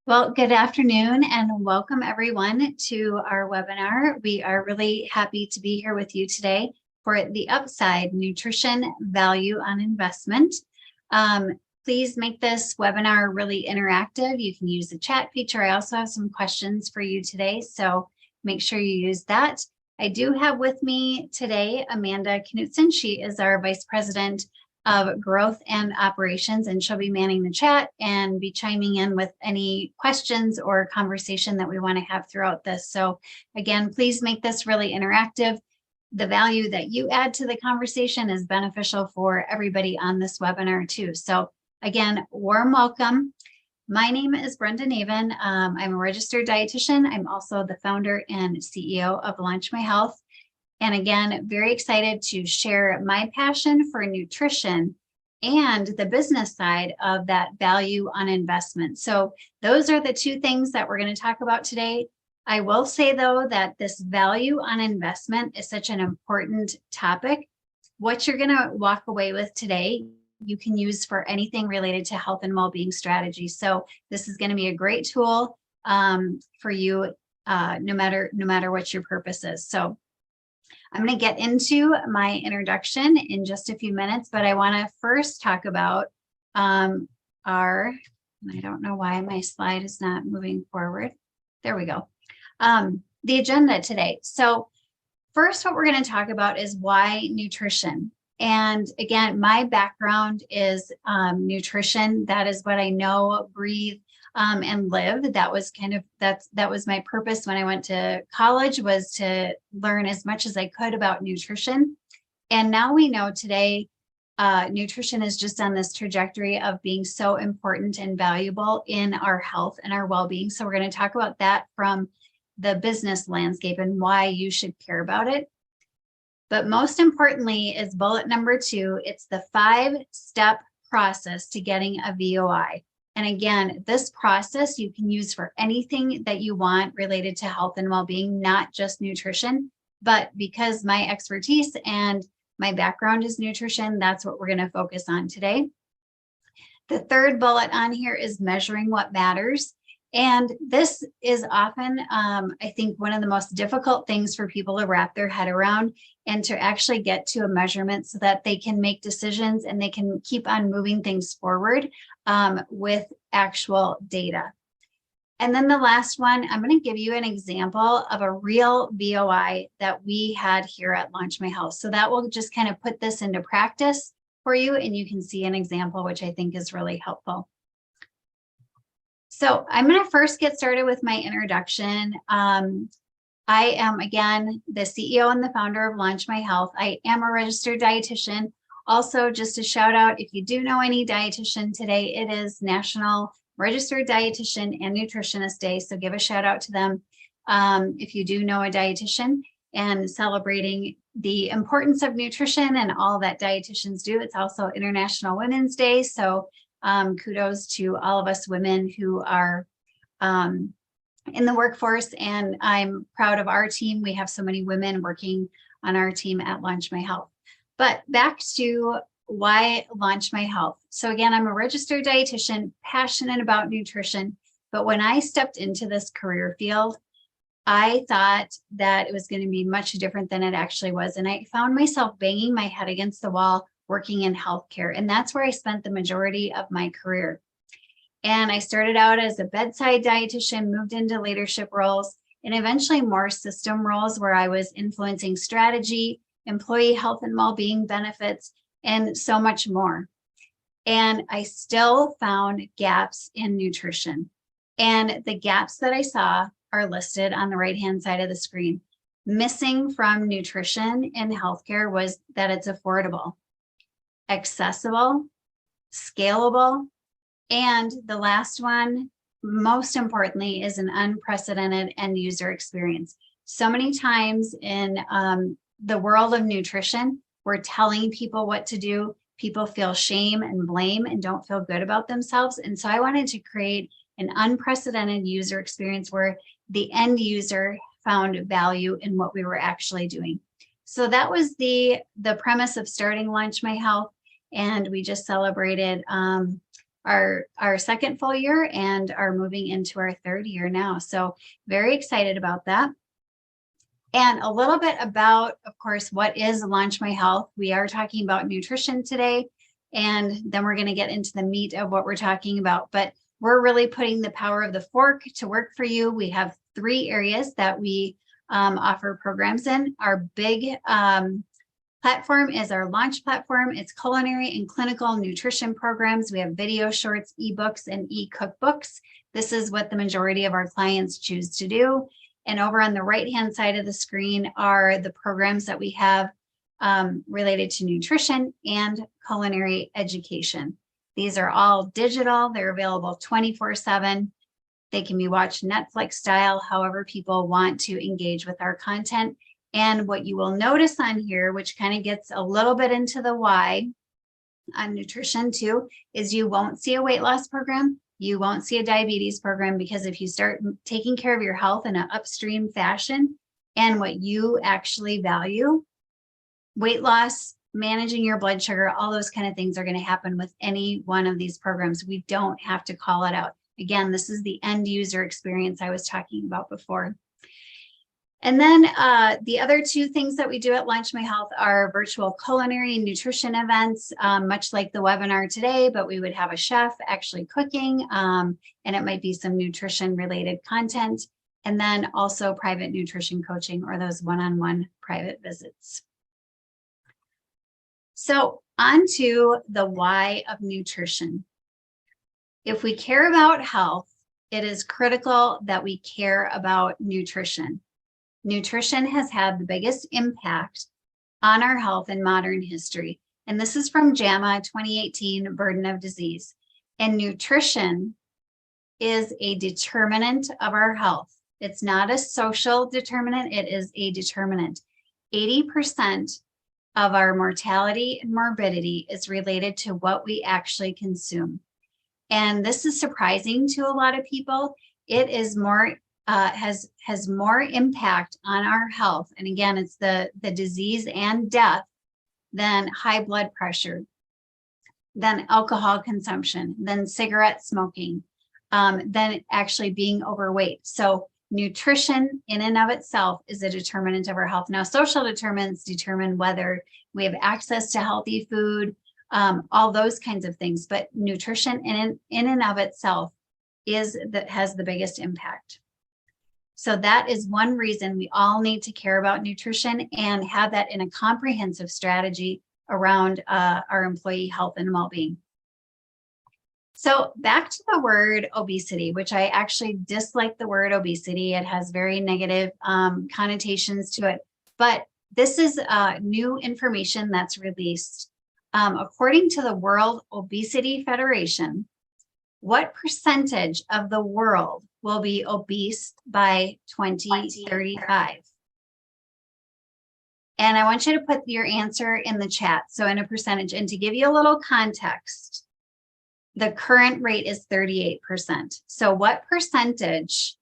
Well, good afternoon and welcome everyone to our webinar. We are really happy to be here with you today for the Upside Nutrition Value on Investment. Please make this webinar really interactive. You can use the chat feature. I also have some questions for you today, so make sure you use that. I do have with me today Amanda Knutson. She is our Vice President of Growth and Operations, and she'll be manning the chat and be chiming in with any questions or conversation that we want to have throughout this. So again, please make this really interactive. The value that you add to the conversation is beneficial for everybody on this webinar too. So again, warm welcome. My name is Brenda Naven. I'm a registered dietitian. I'm also the founder and CEO of Launch My Health. And again, very excited to share my passion for nutrition and the business side of that value on investment. So those are the two things that we're going to talk about today. I will say, though, that this value on investment is such an important topic. What you're going to walk away with today, you can use for anything related to health and well-being strategies. So this is going to be a great tool for you, no matter what your purpose is. So I'm going to get into my introduction in just a few minutes, but I want to first talk about and I don't know why my slide is not moving forward. There we go. The agenda today. So first, what we're going to talk about is why nutrition. And again, my background is nutrition. That is what I know, breathe, and live. That was that was my purpose when I went to college, was to learn as much as I could about nutrition. And now we know today, nutrition is just on this trajectory of being so important and valuable in our health and our well-being. So we're going to talk about that from the business landscape and why you should care about it. But most importantly is bullet number 2. It's the 5-step process to getting a VOI. And again, this process you can use for anything that you want related to health and well-being, not just nutrition. But because my expertise and my background is nutrition, that's what we're going to focus on today. The third bullet on here is measuring what matters. And this is often, I think, one of the most difficult things for people to wrap their head around and to actually get to a measurement so that they can make decisions and they can keep on moving things forward with actual data. And then the last one, I'm going to give you an example of a real VOI that we had here at Launch My Health. So that will just kind of put this into practice for you, and you can see an example, which I think is really helpful. So I'm going to first get started with my introduction. I am, again, the CEO and the founder of Launch My Health. I am a registered dietitian. Also, just a shout out, if you do know any dietitian today, it is National Registered Dietitian and Nutritionist Day. So give a shout out to them if you do know a dietitian, and celebrating the importance of nutrition and all that dietitians do. It's also International Women's Day. So kudos to all of us women who are in the workforce, and I'm proud of our team. We have so many women working on our team at Launch My Health. But back to why Launch My Health. So again, I'm a registered dietitian, passionate about nutrition, but when I stepped into this career field, I thought that it was going to be much different than it actually was. And I found myself banging my head against the wall working in healthcare. And that's where I spent the majority of my career. And I started out as a bedside dietitian, moved into leadership roles, and eventually more system roles where I was influencing strategy, employee health and well-being benefits, and so much more. And I still found gaps in nutrition. And the gaps that I saw are listed on the right-hand side of the screen. Missing from nutrition in healthcare was that it's affordable, accessible, scalable, and the last one, most importantly, is an unprecedented end user experience. So many times in the world of nutrition, we're telling people what to do. People feel shame and blame and don't feel good about themselves. And so I wanted to create an unprecedented user experience where the end user found value in what we were actually doing. So that was the premise of starting Launch My Health. And we just celebrated our second full year and are moving into our third year now. So very excited about that. And a little bit about, of course, what is Launch My Health. We are talking about nutrition today, and then we're going to get into the meat of what we're talking about. But we're really putting the power of the fork to work for you. We have 3 areas that we offer programs in. Our big platform is our launch platform. It's culinary and clinical nutrition programs. We have video shorts, ebooks, and e-cookbooks. This is what the majority of our clients choose to do. And over on the right-hand side of the screen are the programs that we have related to nutrition and culinary education. These are all digital. They're available 24/7. They can be watched Netflix style, however people want to engage with our content. And what you will notice on here, which kind of gets a little bit into the why on nutrition too, is you won't see a weight loss program. You won't see a diabetes program, because if you start taking care of your health in an upstream fashion and what you actually value, weight loss, managing your blood sugar, all those kind of things are going to happen with any one of these programs. We don't have to call it out. Again, this is the end user experience I was talking about before. And then the other 2 things that we do at Launch My Health are virtual culinary and nutrition events, much like the webinar today, but we would have a chef actually cooking, and it might be some nutrition related content, and then also private nutrition coaching or those one-on-one private visits. So on to the why of nutrition. If we care about health, it is critical that we care about nutrition. Nutrition has had the biggest impact on our health in modern history. And this is from JAMA 2018, Burden of Disease. And nutrition is a determinant of our health. It's not a social determinant, it is a determinant. 80% of our mortality and morbidity is related to what we actually consume. And this is surprising to a lot of people. It is more has more impact on our health. And again, it's the disease and death than high blood pressure, than alcohol consumption, than cigarette smoking, than actually being overweight. So nutrition in and of itself is a determinant of our health. Now, social determinants determine whether we have access to healthy food, all those kinds of things. But nutrition in and of itself has the biggest impact. So that is one reason we all need to care about nutrition and have that in a comprehensive strategy around our employee health and well-being. So back to the word obesity, which I actually dislike the word obesity. It has very negative connotations to it. But this is new information that's released. According to the World Obesity Federation, what percentage of the world will be obese by 2035? And I want you to put your answer in the chat. So in a percentage, and to give you a little context, the current rate is 38%. So what percentage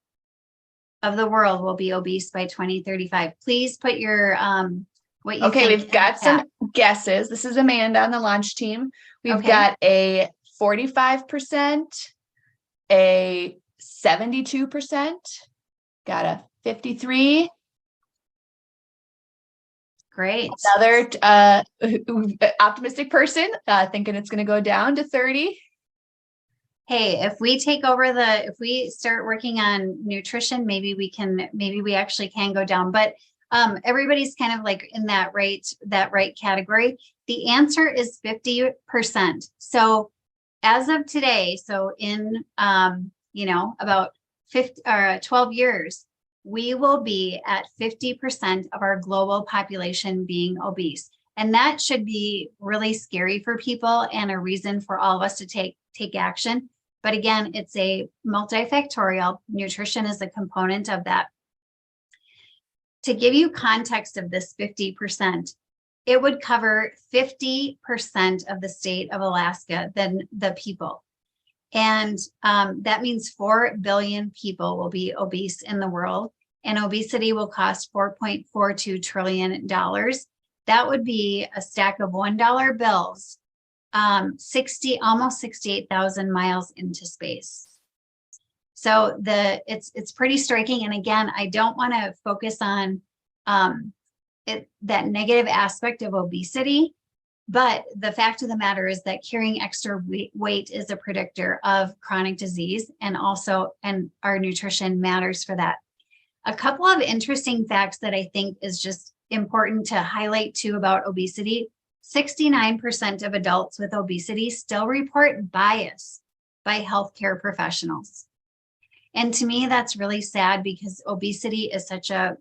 of the world will be obese by 2035? Please put your what you think. We've got some guesses. This is Amanda on the launch team. We've got a 45%, a 72%, got a 53%. Great. Another optimistic person thinking it's going to go down to 30%. Hey, if we take over if we start working on nutrition, maybe we actually can go down, but everybody's kind of like in that right category. The answer is 50%. So as of today, so in, about 12 years, we will be at 50% of our global population being obese. And that should be really scary for people and a reason for all of us to take action. But again, it's a multifactorial. Nutrition is a component of that. To give you context of this 50%, it would cover 50% of the state of Alaska, then the people. And that means 4 billion people will be obese in the world, and obesity will cost $4.42 trillion. That would be a stack of $1 bills almost 68,000 miles into space. So it's pretty striking. And again, I don't want to focus on that negative aspect of obesity, but the fact of the matter is that carrying extra weight is a predictor of chronic disease, and our nutrition matters for that. A couple of interesting facts that I think is just important to highlight too about obesity: 69% of adults with obesity still report bias by healthcare professionals. And to me, that's really sad because obesity is such a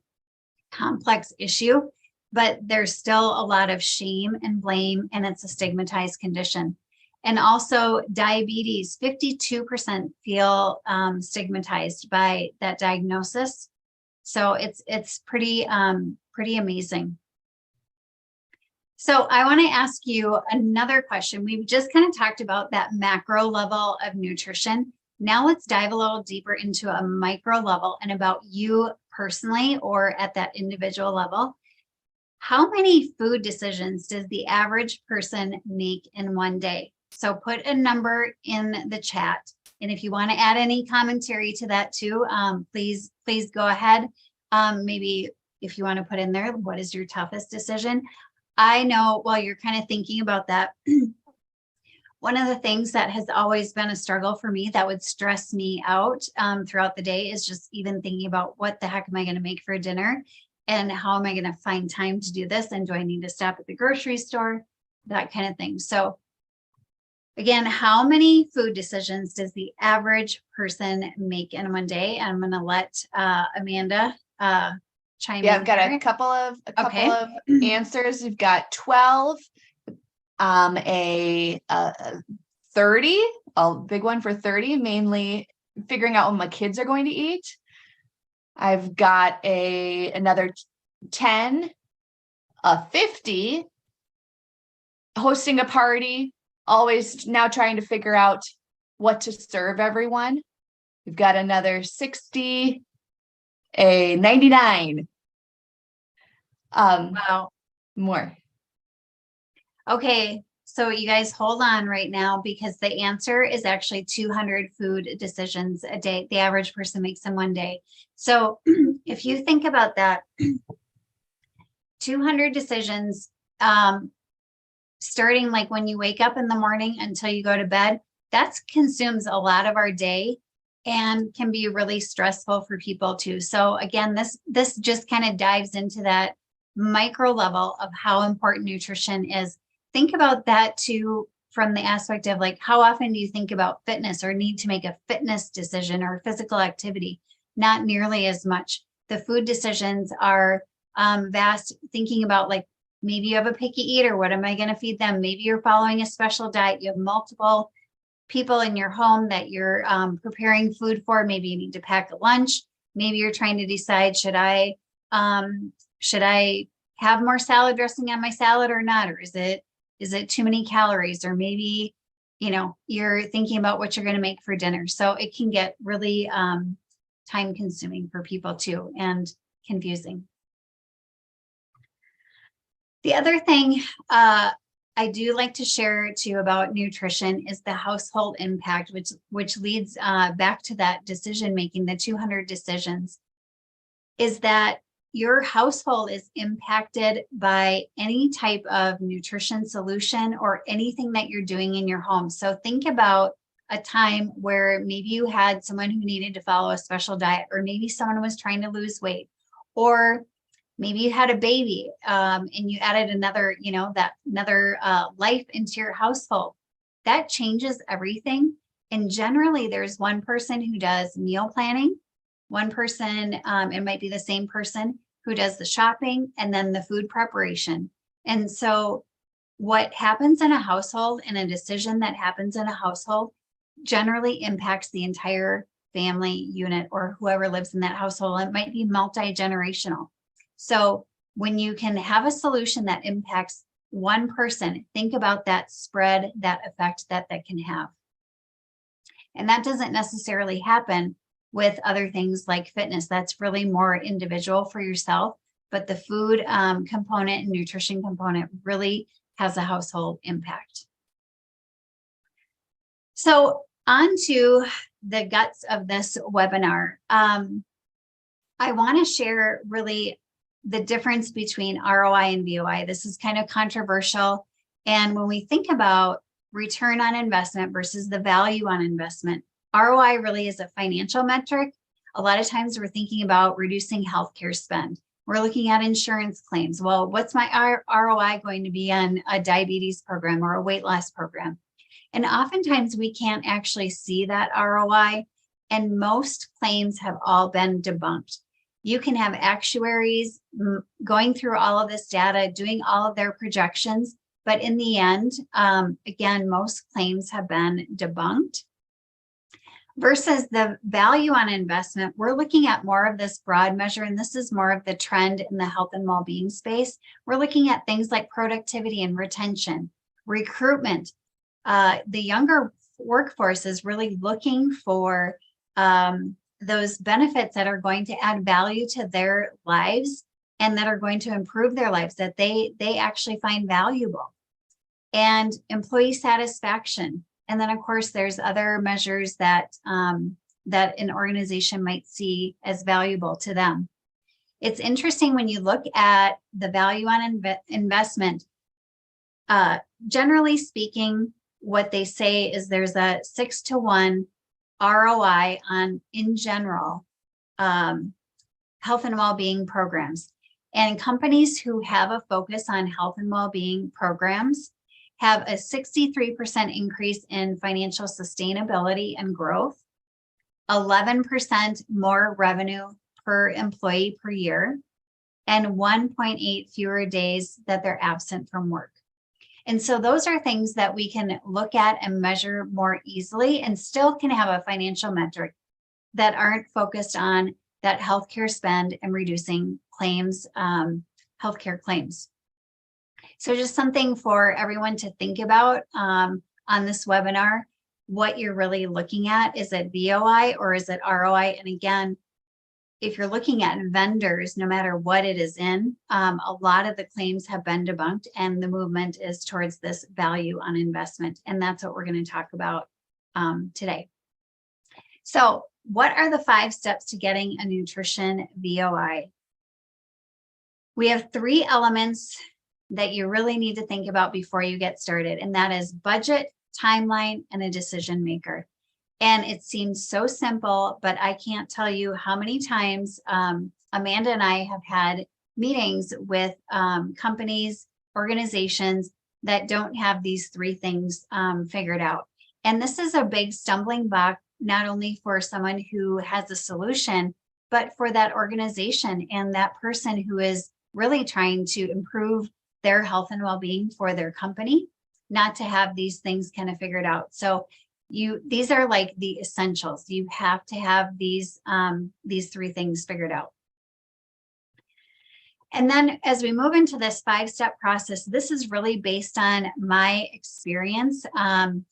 complex issue, but there's still a lot of shame and blame, and it's a stigmatized condition. And also diabetes, 52% feel stigmatized by that diagnosis. So it's pretty amazing. So I want to ask you another question. We've just kind of talked about that macro level of nutrition. Now let's dive a little deeper into a micro level and about you personally, or at that individual level. How many food decisions does the average person make in one day? So put a number in the chat. And if you want to add any commentary to that too, please go ahead. Maybe if you want to put in there, what is your toughest decision? I know while you're kind of thinking about that, one of the things that has always been a struggle for me that would stress me out throughout the day is just even thinking about what the heck am I going to make for dinner, and how am I going to find time to do this, and do I need to stop at the grocery store, that kind of thing. So again, how many food decisions does the average person make in one day? I'm going to let Amanda chime in. Yeah, I've got here. a couple of answers. You've got 12, a 30, a big one for 30, mainly figuring out what my kids are going to eat. I've got another 10, a 50, hosting a party, always now trying to figure out what to serve everyone. We've got another 60, a 99. Wow. More. Okay, so you guys hold on right now, because the answer is actually 200 food decisions a day the average person makes in one day. So if you think about that, 200 decisions, starting like when you wake up in the morning until you go to bed, that consumes a lot of our day and can be really stressful for people too. So again, this just kind of dives into that micro level of how important nutrition is. Think about that too, from the aspect of like, how often do you think about fitness or need to make a fitness decision or physical activity? Not nearly as much. The food decisions are vast. Thinking about like, maybe you have a picky eater. What am I going to feed them? Maybe you're following a special diet. You have multiple people in your home that you're preparing food for. Maybe you need to pack a lunch. Maybe you're trying to decide, should I have more salad dressing on my salad or not? Or is it too many calories? Or maybe, you're thinking about what you're going to make for dinner. So it can get really time consuming for people too, and confusing. The other thing I do like to share too about nutrition is the household impact, which leads back to that decision making, the 200 decisions, is that your household is impacted by any type of nutrition solution or anything that you're doing in your home. So think about a time where maybe you had someone who needed to follow a special diet, or maybe someone was trying to lose weight, or maybe you had a baby and you added another life into your household. That changes everything. And generally there's one person who does meal planning, one person, it might be the same person, who does the shopping and then the food preparation. And so what happens in a household, and a decision that happens in a household, generally impacts the entire family unit or whoever lives in that household. It might be multi-generational. So when you can have a solution that impacts one person, think about that spread, that effect that can have. And that doesn't necessarily happen with other things like fitness. That's really more individual for yourself. But the food component and nutrition component really has a household impact. So on to the guts of this webinar. I want to share really the difference between ROI and VOI. This is kind of controversial. And when we think about return on investment versus the value on investment, ROI really is a financial metric. A lot of times we're thinking about reducing healthcare spend. We're looking at insurance claims. Well, what's my ROI going to be on a diabetes program or a weight loss program? And oftentimes we can't actually see that ROI, and most claims have all been debunked. You can have actuaries going through all of this data, doing all of their projections, but in the end, again, most claims have been debunked. Versus the value on investment, we're looking at more of this broad measure, and this is more of the trend in the health and well-being space. We're looking at things like productivity and retention, recruitment. The younger workforce is really looking for those benefits that are going to add value to their lives and that are going to improve their lives, that they actually find valuable. And employee satisfaction. And then, of course, there's other measures that that an organization might see as valuable to them. It's interesting when you look at the value on investment. Generally speaking, what they say is there's a 6-to-1 ROI on, in general, health and well-being programs. And companies who have a focus on health and well-being programs have a 63% increase in financial sustainability and growth, 11% more revenue per employee per year, and 1.8 fewer days that they're absent from work. And so those are things that we can look at and measure more easily and still can have a financial metric that aren't focused on that healthcare spend and reducing claims, healthcare claims. So just something for everyone to think about on this webinar, what you're really looking at. Is it VOI or is it ROI? And again, if you're looking at vendors, no matter what it is in, a lot of the claims have been debunked and the movement is towards this value on investment. And that's what we're going to talk about today. So what are the 5 steps to getting a nutrition VOI? We have 3 elements that you really need to think about before you get started, and that is budget, timeline, and a decision maker. And it seems so simple, but I can't tell you how many times Amanda and I have had meetings with companies, organizations that don't have these 3 things figured out. And this is a big stumbling block, not only for someone who has a solution, but for that organization and that person who is really trying to improve their health and well-being for their company, not to have these things kind of figured out. So these are like the essentials. You have to have these 3 things figured out. And then as we move into this 5-step process, this is really based on my experience. And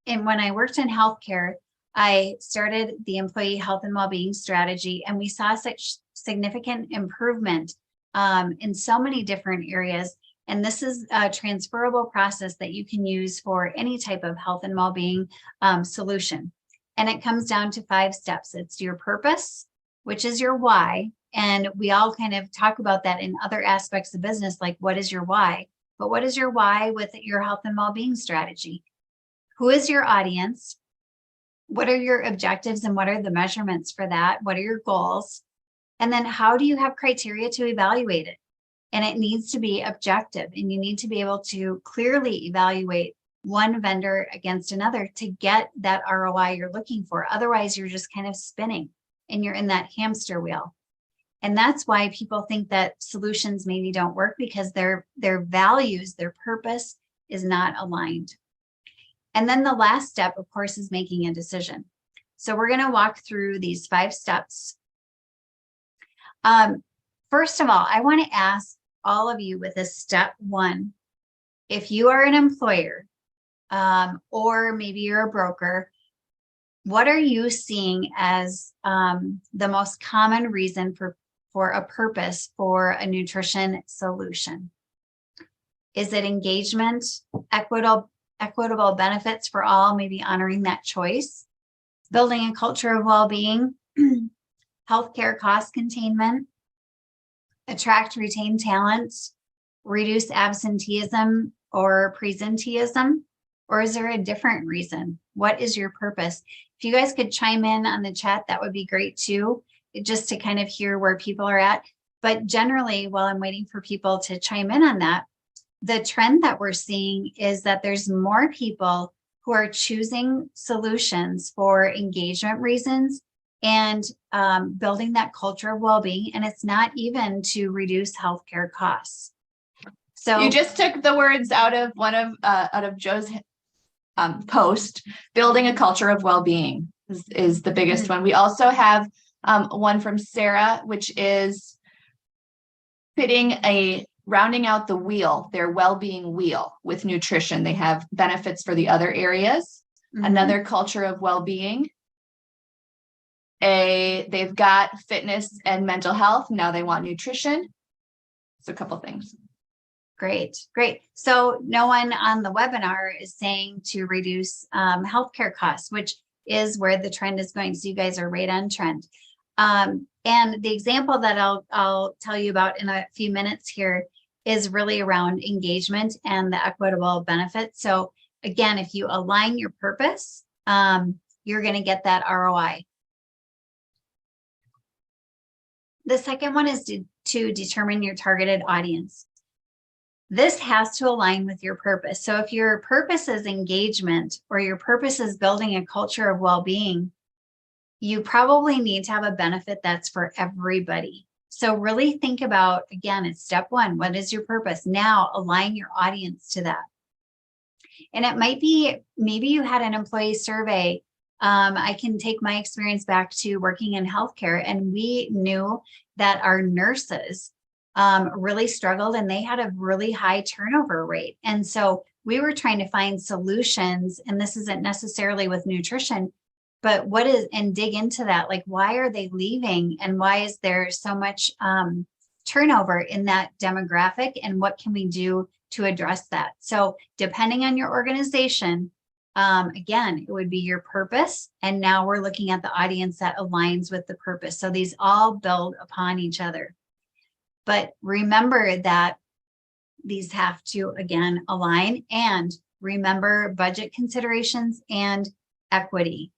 when I worked in healthcare, I started the employee health and well-being strategy, and we saw such significant improvement in so many different areas. And this is a transferable process that you can use for any type of health and well-being solution. And it comes down to 5 steps. It's your purpose, which is your why. And we all kind of talk about that in other aspects of business, like what is your why? But what is your why with your health and well-being strategy? Who is your audience? What are your objectives and what are the measurements for that? What are your goals? And then how do you have criteria to evaluate it? And it needs to be objective, and you need to be able to clearly evaluate one vendor against another to get that ROI you're looking for. Otherwise, you're just kind of spinning and you're in that hamster wheel. And that's why people think that solutions maybe don't work, because their values, their purpose is not aligned. And then the last step, of course, is making a decision. So we're going to walk through these 5 steps. First of all, I want to ask all of you with this step 1, if you are an employer or maybe you're a broker, what are you seeing as the most common reason for a purpose for a nutrition solution? Is it engagement, equitable benefits for all, maybe honoring that choice, building a culture of well-being, healthcare cost containment, attract, retain talent, reduce absenteeism or presenteeism, or is there a different reason? What is your purpose? If you guys could chime in on the chat, that would be great too, just to kind of hear where people are at. But generally, while I'm waiting for people to chime in on that, the trend that we're seeing is that there's more people who are choosing solutions for engagement reasons and building that culture of well-being. And it's not even to reduce healthcare costs. So you just took the words out of Joe's post. Building a culture of well-being is the biggest one. We also have one from Sarah, which is rounding out the wheel, their well-being wheel with nutrition. They have benefits for the other areas. Another culture of well-being. They've got fitness and mental health. Now they want nutrition. It's a couple things. Great. So no one on the webinar is saying to reduce healthcare costs, which is where the trend is going. So you guys are right on trend. And the example that I'll tell you about in a few minutes here is really around engagement and the equitable benefits. So again, if you align your purpose, you're going to get that ROI. The second one is to determine your targeted audience. This has to align with your purpose. So if your purpose is engagement or your purpose is building a culture of well-being, you probably need to have a benefit that's for everybody. So really think about, again, it's step one. What is your purpose? Now align your audience to that. And it might be, maybe you had an employee survey. I can take my experience back to working in healthcare, and we knew that our nurses really struggled and they had a really high turnover rate. And so we were trying to find solutions, and this isn't necessarily with nutrition, but and dig into that, like, why are they leaving and why is there so much turnover in that demographic, and what can we do to address that? So depending on your organization, again, it would be your purpose. And now we're looking at the audience that aligns with the purpose. So these all build upon each other. But remember that these have to, again, align, and remember budget considerations and equity.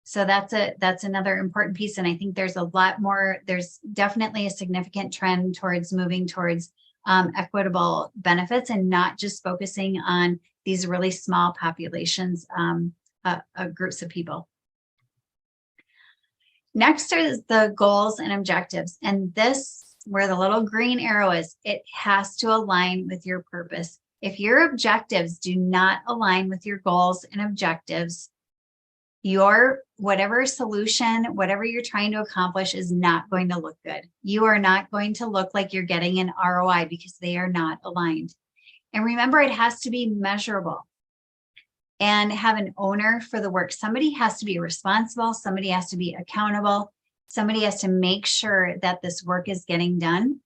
So that's another important piece. And I think there's a lot more, there's definitely a significant trend towards moving towards equitable benefits and not just focusing on these really small populations, groups of people. Next is the goals and objectives. And this, where the little green arrow is, it has to align with your purpose. If your objectives do not align with your goals and objectives, your whatever solution, whatever you're trying to accomplish is not going to look good. You are not going to look like you're getting an ROI because they are not aligned. And remember, it has to be measurable and have an owner for the work. Somebody has to be responsible. Somebody has to be accountable. Somebody has to make sure that this work is getting done.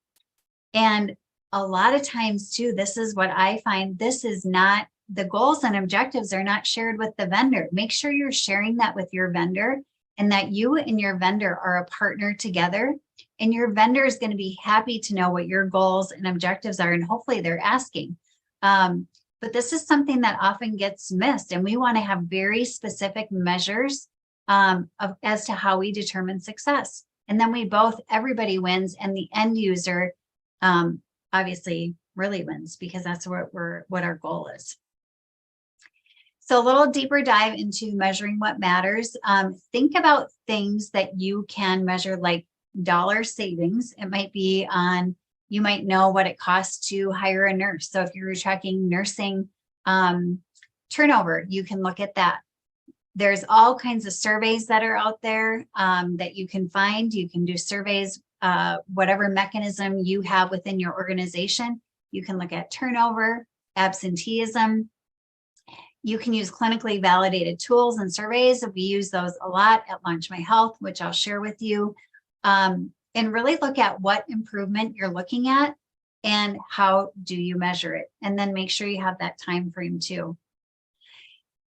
And a lot of times too, this is what I find, this is not, the goals and objectives are not shared with the vendor. Make sure you're sharing that with your vendor, and that you and your vendor are a partner together. And your vendor is going to be happy to know what your goals and objectives are. And hopefully they're asking. But this is something that often gets missed. And we want to have very specific measures as to how we determine success. And then everybody wins, and the end user obviously really wins, because that's what our goal is. So a little deeper dive into measuring what matters. Think about things that you can measure, like dollar savings. It might be you might know what it costs to hire a nurse. So if you're tracking nursing turnover, you can look at that. There's all kinds of surveys that are out there that you can find. You can do surveys, whatever mechanism you have within your organization. You can look at turnover, absenteeism. You can use clinically validated tools and surveys. We use those a lot at Launch My Health, which I'll share with you. And really look at what improvement you're looking at and how do you measure it. And then make sure you have that time frame too.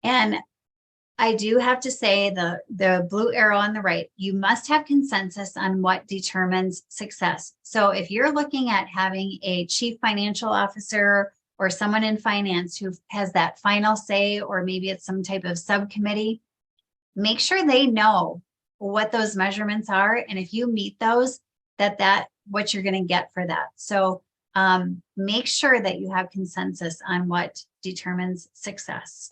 And I do have to say the blue arrow on the right, you must have consensus on what determines success. So if you're looking at having a chief financial officer or someone in finance who has that final say, or maybe it's some type of subcommittee, make sure they know what those measurements are. And if you meet those, that what you're going to get for that. So make sure that you have consensus on what determines success.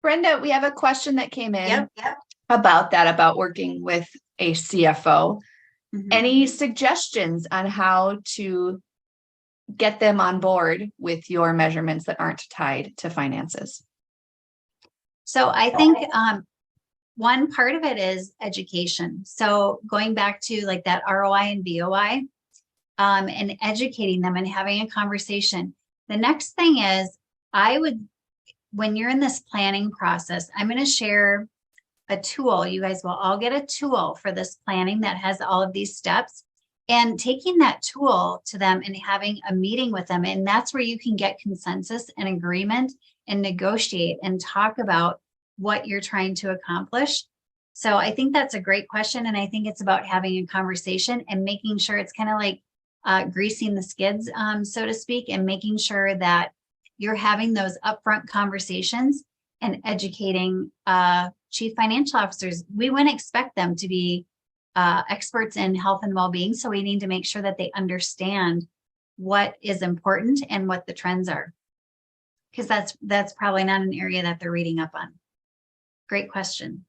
Brenda, we have a question that came in Yep. about working with a CFO. Mhm. Any suggestions on how to get them on board with your measurements that aren't tied to finances? So I think one part of it is education. So going back to like that ROI and VOI, and educating them and having a conversation. The next thing is when you're in this planning process, I'm going to share a tool. You guys will all get a tool for this planning that has all of these steps, and taking that tool to them and having a meeting with them. And that's where you can get consensus and agreement and negotiate and talk about what you're trying to accomplish. So I think that's a great question. And I think it's about having a conversation and making sure it's kind of like greasing the skids, so to speak, and making sure that you're having those upfront conversations and educating chief financial officers. We wouldn't expect them to be experts in health and well-being. So we need to make sure that they understand what is important and what the trends are, because that's probably not an area that they're reading up on. Great question.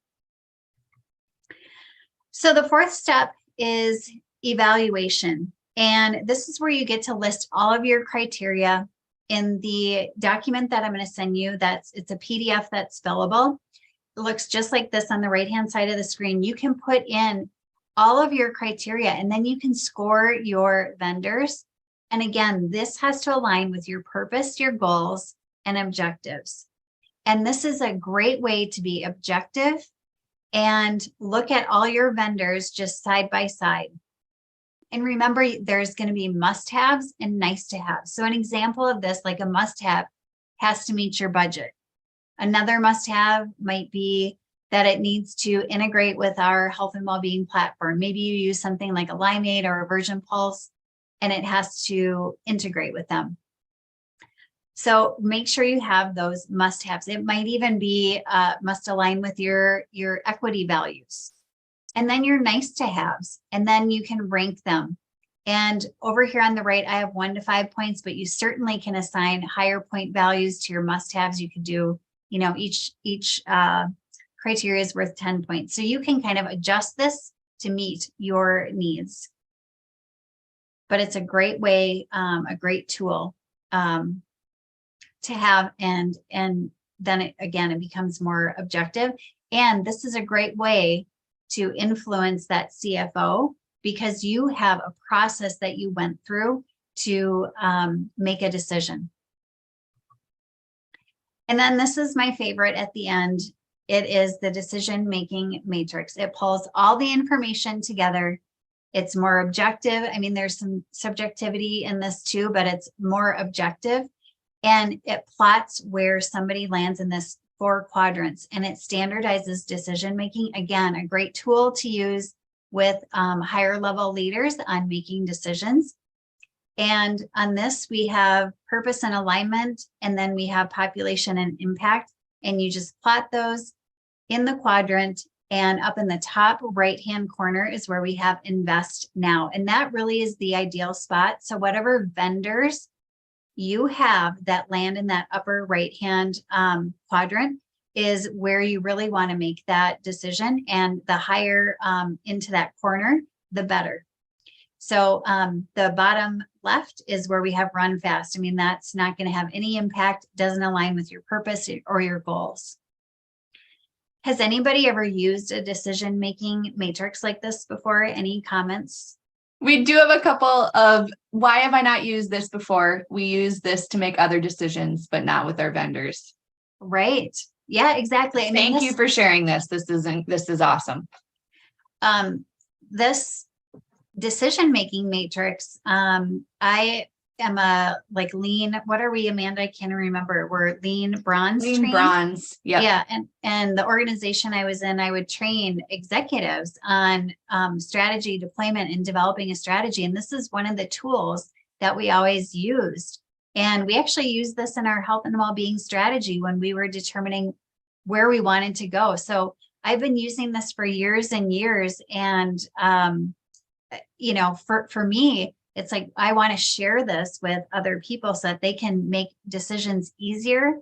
So the fourth step is evaluation. And this is where you get to list all of your criteria in the document that I'm going to send you. It's a PDF that's fillable. It looks just like this on the right-hand side of the screen. You can put in all of your criteria, and then you can score your vendors. And again, this has to align with your purpose, your goals, and objectives. And this is a great way to be objective and look at all your vendors just side by side. And remember, there's going to be must-haves and nice-to-haves. So an example of this, like a must-have, has to meet your budget. Another must-have might be that it needs to integrate with our health and well-being platform. Maybe you use something like a Limeade or a Virgin Pulse, and it has to integrate with them. So make sure you have those must-haves. It might even be must align with your equity values. And then your nice-to-haves, and then you can rank them. And over here on the right, I have 1 to 5 points, but you certainly can assign higher point values to your must-haves. You could do, each criteria is worth 10 points. So you can kind of adjust this to meet your needs. But it's a great way, a great tool to have, and then it becomes more objective. And this is a great way to influence that CFO, because you have a process that you went through to make a decision. And then this is my favorite at the end. It is the decision-making matrix. It pulls all the information together. It's more objective. I mean, there's some subjectivity in this too, but it's more objective. And it plots where somebody lands in this 4 quadrants, and it standardizes decision-making. Again, a great tool to use with higher level leaders on making decisions. And on this, we have purpose and alignment, and then we have population and impact. And you just plot those in the quadrant, and up in the top right-hand corner is where we have invest now. And that really is the ideal spot. So whatever vendors you have that land in that upper right-hand quadrant is where you really want to make that decision. And the higher into that corner, the better. So the bottom left is where we have run fast. I mean, that's not going to have any impact, doesn't align with your purpose or your goals. Has anybody ever used a decision-making matrix like this before? Any comments? We do have a couple of, why have I not used this before? We use this to make other decisions, but not with our vendors. Right. Yeah, exactly. Thank you for sharing this. This is awesome. This decision-making matrix, I am a like lean, what are we, Amanda? I can't remember. We're lean bronze Lean trained. bronze. Yep. Yeah. And the organization I was in, I would train executives on strategy deployment and developing a strategy. And this is one of the tools that we always used. And we actually used this in our health and well-being strategy when we were determining where we wanted to go. So I've been using this for years and years. And, you know, for me, it's like, I want to share this with other people so that they can make decisions easier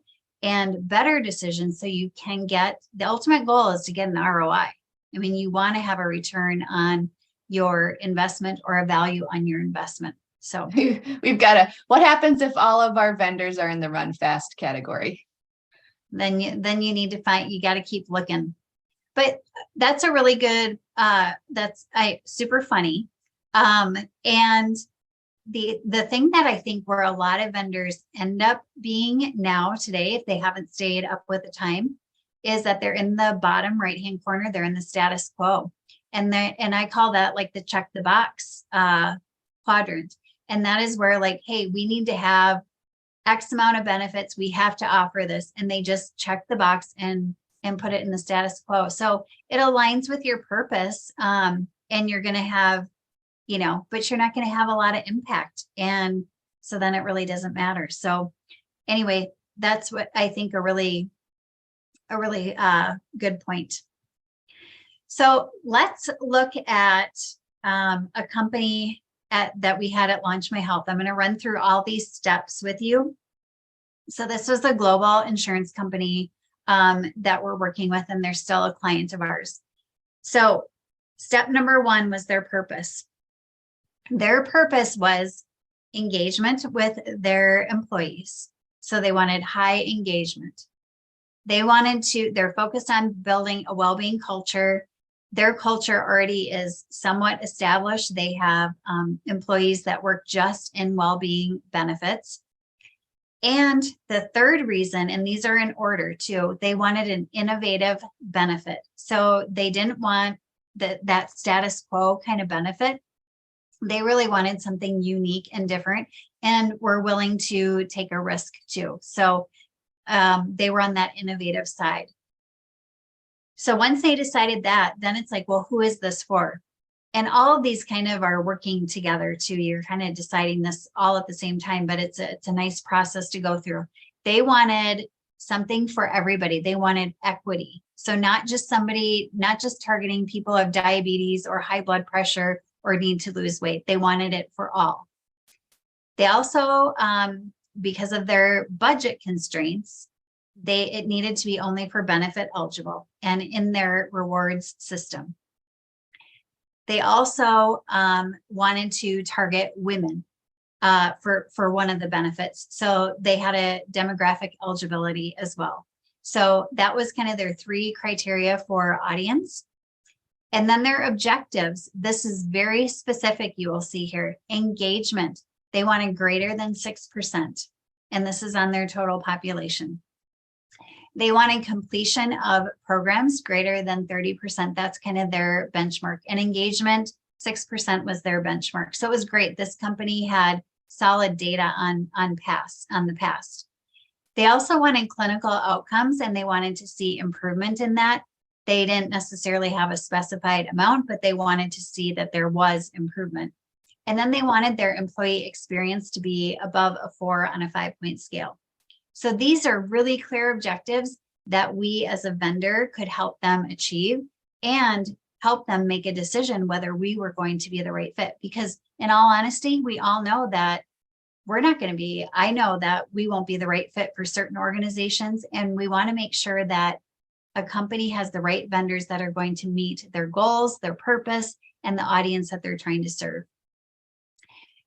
and better decisions. So you can get, the ultimate goal is to get an ROI. I mean, you want to have a return on your investment or a value on your investment. So we've got to, what happens if all of our vendors are in the run fast category? Then you need to find, you got to keep looking. But that's a really good, that's super funny. And the thing that I think where a lot of vendors end up being now today, if they haven't stayed up with the time, is that they're in the bottom right-hand corner, they're in the status quo. And I call that like the check the box quadrant. And that is where like, hey, we need to have X amount of benefits, we have to offer this. And they just check the box and put it in the status quo. So it aligns with your purpose. And you're going to have, you know, but you're not going to have a lot of impact. And so then it really doesn't matter. So anyway, that's what I think a really good point. So let's look at a company that we had at Launch My Health. I'm going to run through all these steps with you. So this was a global insurance company that we're working with, and they're still a client of ours. So step number one was their purpose. Their purpose was engagement with their employees. So they wanted high engagement. They're focused on building a well-being culture. Their culture already is somewhat established. They have employees that work just in well-being benefits. And the third reason, and these are in order too, they wanted an innovative benefit. So they didn't want that status quo kind of benefit. They really wanted something unique and different, and were willing to take a risk too. So they were on that innovative side. So once they decided that, then it's like, well, who is this for? And all of these kind of are working together too. You're kind of deciding this all at the same time, but it's a nice process to go through. They wanted something for everybody. They wanted equity. So not just targeting people of diabetes or high blood pressure or need to lose weight. They wanted it for all. They also, because of their budget constraints, it needed to be only for benefit eligible and in their rewards system. They also wanted to target women for one of the benefits. So they had a demographic eligibility as well. So that was kind of their 3 criteria for audience. And then their objectives. This is very specific, you will see here. Engagement. They wanted greater than 6%. And this is on their total population. They wanted completion of programs greater than 30%. That's kind of their benchmark. And engagement, 6% was their benchmark. So it was great. This company had solid data on the past. They also wanted clinical outcomes, and they wanted to see improvement in that. They didn't necessarily have a specified amount, but they wanted to see that there was improvement. And then they wanted their employee experience to be above a 4 on a 5-point scale. So these are really clear objectives that we as a vendor could help them achieve and help them make a decision whether we were going to be the right fit. Because in all honesty, we all know that we're not going to be, I know that we won't be the right fit for certain organizations. And we want to make sure that a company has the right vendors that are going to meet their goals, their purpose, and the audience that they're trying to serve.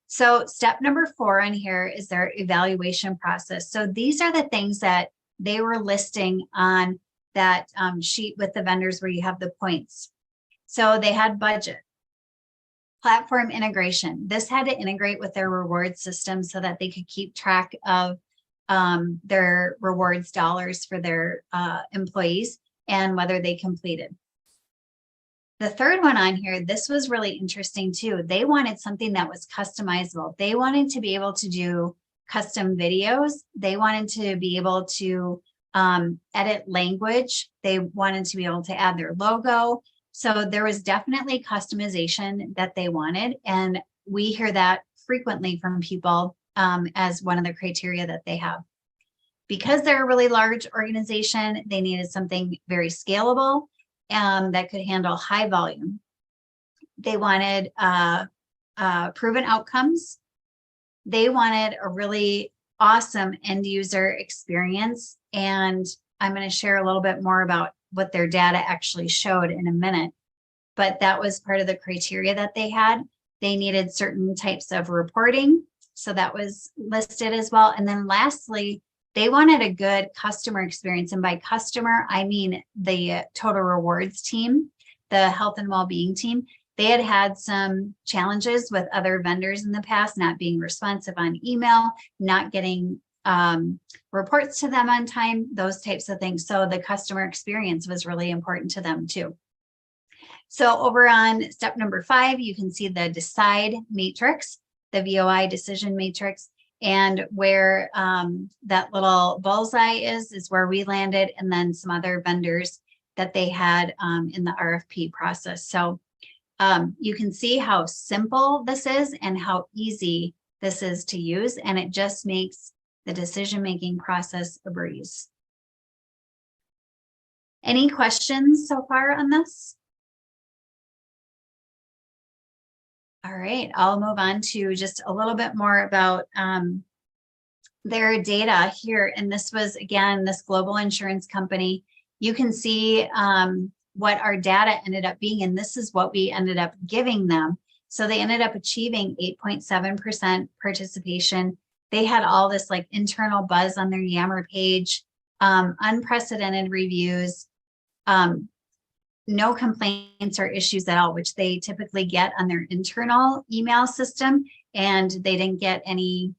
So step number 4 on here is their evaluation process. So these are the things that they were listing on that sheet with the vendors where you have the points. So they had budget, platform integration. This had to integrate with their reward system so that they could keep track of their rewards dollars for their employees and whether they completed. The third one on here, this was really interesting too. They wanted something that was customizable. They wanted to be able to do custom videos. They wanted to be able to edit language. They wanted to be able to add their logo. So there was definitely customization that they wanted. And we hear that frequently from people as one of the criteria that they have. Because they're a really large organization, they needed something very scalable that could handle high volume. They wanted proven outcomes. They wanted a really awesome end user experience. And I'm going to share a little bit more about what their data actually showed in a minute. But that was part of the criteria that they had. They needed certain types of reporting. So that was listed as well. And then lastly, they wanted a good customer experience. And by customer, I mean the total rewards team, the health and well-being team. They had had some challenges with other vendors in the past, not being responsive on email, not getting reports to them on time, those types of things. So the customer experience was really important to them too. So over on step number 5, you can see the decide matrix, the VOI decision matrix. And where that little bullseye is where we landed, and then some other vendors that they had in the RFP process. So you can see how simple this is and how easy this is to use, and it just makes the decision-making process a breeze. Any questions so far on this? All right, I'll move on to just a little bit more about their data here. And this was, again, this global insurance company. You can see what our data ended up being, and this is what we ended up giving them. So they ended up achieving 8.7% participation. They had all this like internal buzz on their Yammer page, unprecedented reviews, no complaints or issues at all, which they typically get on their internal email system. And they didn't get any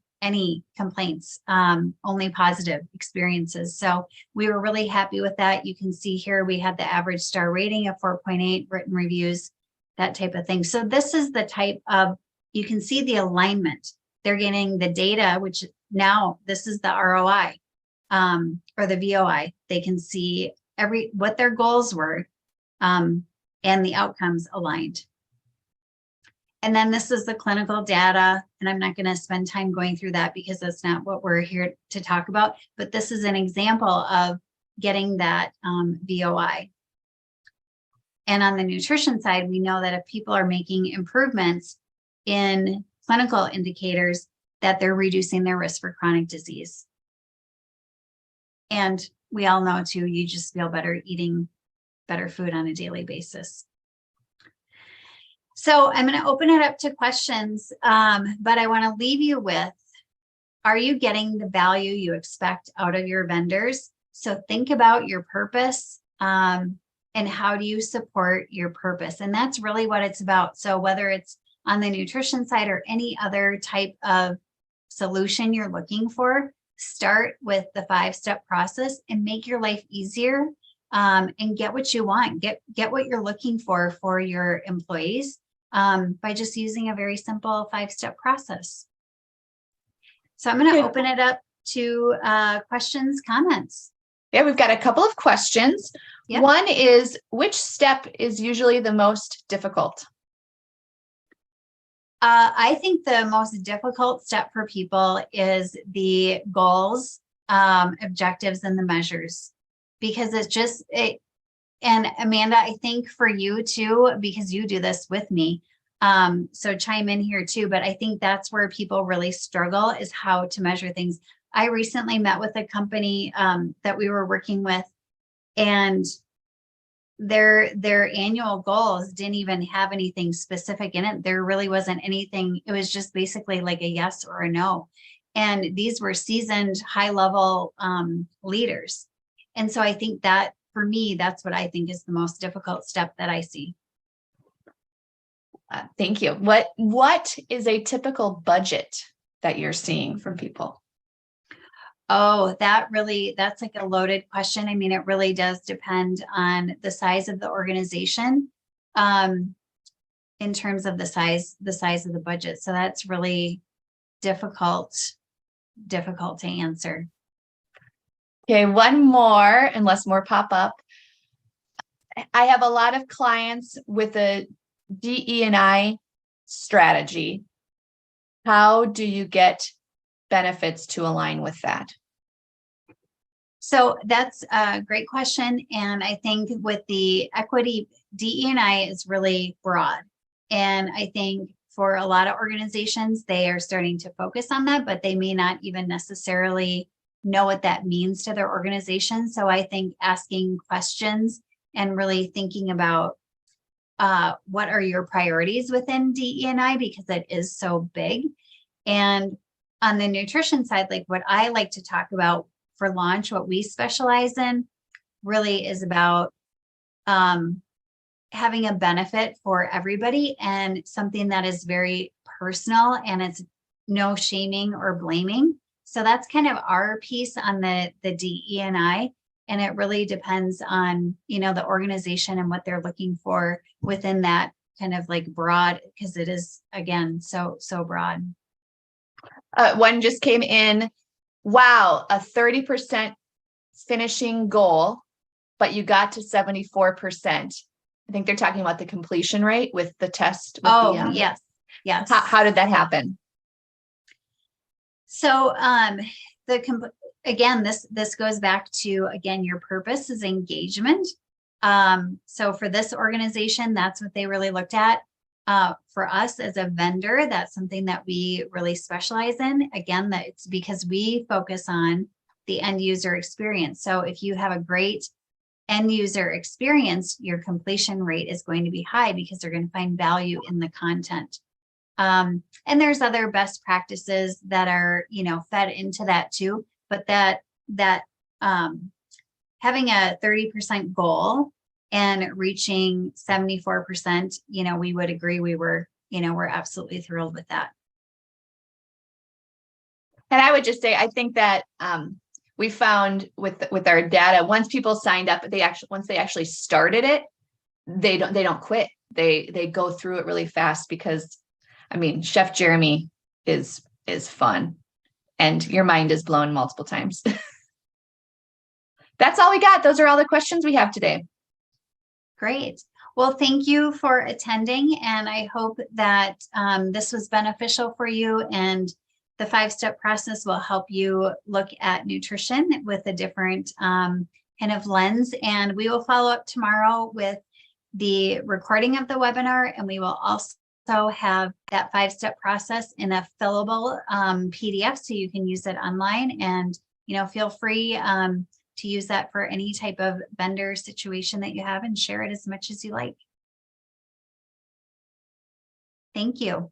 complaints, only positive experiences. So we were really happy with that. You can see here, we had the average star rating of 4.8, written reviews, that type of thing. So this is the type of, you can see the alignment. They're getting the data, which now this is the ROI or the VOI. They can see what their goals were and the outcomes aligned. And then this is the clinical data, and I'm not going to spend time going through that because that's not what we're here to talk about, but this is an example of getting that VOI. And on the nutrition side, we know that if people are making improvements in clinical indicators, that they're reducing their risk for chronic disease. And we all know too, you just feel better eating better food on a daily basis. So I'm going to open it up to questions, but I want to leave you with, are you getting the value you expect out of your vendors? So think about your purpose and how do you support your purpose? And that's really what it's about. So whether it's on the nutrition side or any other type of solution you're looking for, start with the 5-step process and make your life easier and get what you want, get what you're looking for your employees by just using a very simple 5-step process. So I'm going to open it up to questions, comments. Yeah, we've got a couple of questions. Yep. One is, which step is usually the most difficult? I think the most difficult step for people is the goals, objectives, and the measures, because it's just, and Amanda, I think for you too, because you do this with me, so chime in here too, but I think that's where people really struggle, is how to measure things. I recently met with a company that we were working with, and their annual goals didn't even have anything specific in it. There really wasn't anything. It was just basically like a yes or a no. And these were seasoned, high-level leaders. And so I think that for me, that's what I think is the most difficult step that I see. Thank you. What is a typical budget that you're seeing from people? Oh, that's like a loaded question. I mean, it really does depend on the size of the organization. in terms of the size of the budget. So that's really difficult to answer. Okay, one more, unless more pop up. I have a lot of clients with a DE&I strategy. How do you get benefits to align with that? So that's a great question. And I think with the equity, DE&I is really broad. And I think for a lot of organizations, they are starting to focus on that, but they may not even necessarily know what that means to their organization. So I think asking questions and really thinking about what are your priorities within DE&I, because it is so big. And on the nutrition side, like what I like to talk about for launch, what we specialize in really is about having a benefit for everybody and something that is very personal, and it's no shaming or blaming. So that's kind of our piece on the DE&I. And it really depends on, you know, the organization and what they're looking for within that kind of like broad, because it is, again, so broad. One just came in. Wow, a 30% finishing goal, but you got to 74%. I think they're talking about the completion rate with the test. With yes. How did that happen? So again, this goes back to, again, your purpose is engagement. So for this organization, that's what they really looked at. For us as a vendor, that's something that we really specialize in. Again, that it's because we focus on the end user experience. So if you have a great end user experience, your completion rate is going to be high because they're going to find value in the content. And there's other best practices that are, you know, fed into that too. But that having a 30% goal and reaching 74%, you know, we would agree we're absolutely thrilled with that. And I would just say, I think that we found with our data, once people signed up, once they actually started it, they don't quit. They go through it really fast because, I mean, Chef Jeremy is fun, and your mind is blown multiple times. That's all we got. Those are all the questions we have today. Great. Well, thank you for attending, and I hope that this was beneficial for you, and the 5-step process will help you look at nutrition with a different kind of lens. And we will follow up tomorrow with the recording of the webinar, and we will also have that 5-step process in a fillable PDF, so you can use it online. And, you know, feel free to use that for any type of vendor situation that you have, and share it as much as you like. Thank you.